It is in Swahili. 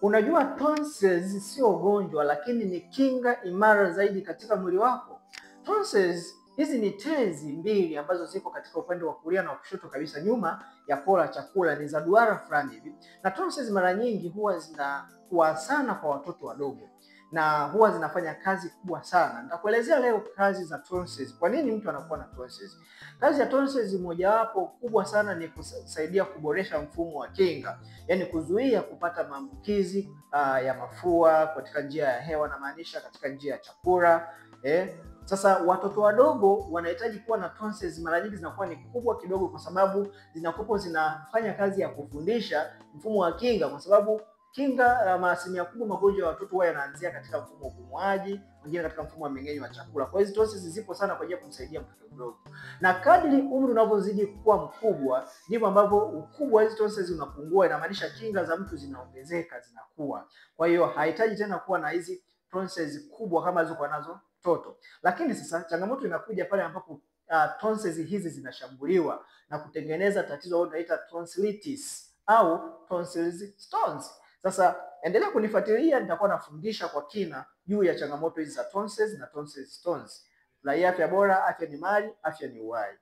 Unajua tonsils sio ugonjwa, lakini ni kinga imara zaidi katika mwili wako. Tonsils hizi ni tezi mbili ambazo ziko katika upande wa kulia na kushoto kabisa nyuma ya koo la chakula, ni za duara fulani hivi. Na tonsils mara nyingi huwa zinakuwa sana kwa watoto wadogo na huwa zinafanya kazi kubwa sana. Nitakuelezea leo kazi za tonsils. Kwa nini mtu anakuwa na tonsils? Kazi ya tonsils mojawapo kubwa sana ni kusaidia kuboresha mfumo wa kinga, yaani kuzuia kupata maambukizi ya mafua katika njia ya hewa, na maanisha katika njia ya chakula. Sasa watoto wadogo wanahitaji kuwa na tonsils, mara nyingi zinakuwa ni kubwa kidogo, kwa sababu zinafanya kazi ya kufundisha mfumo wa kinga, kwa sababu kinga asilimia kubwa magonjwa ya watoto huwa yanaanzia katika mfumo wa upumuaji, wengine katika mfumo wa mmeng'enyo wa chakula. Kwa hiyo tonsils zipo sana kwa ajili ya kumsaidia mtoto mdogo, na kadri umri unavyozidi kuwa mkubwa ndivyo ambavyo ukubwa wa hizo tonsils unapungua. Inamaanisha kinga za mtu zinaongezeka, zinakuwa. Kwa hiyo hahitaji tena kuwa na hizi tonsils kubwa kama zilizokuwa nazo mtoto. Lakini sasa changamoto inakuja pale ambapo tonsils hizi zinashambuliwa na kutengeneza tatizo ambalo tunaita tonsillitis au tonsil stones. Sasa endelea kunifuatilia, nitakuwa nafundisha kwa kina juu ya changamoto hizi za tonsils na tonsil stones. Furahia afya bora, afya ni mali, afya ni uhai.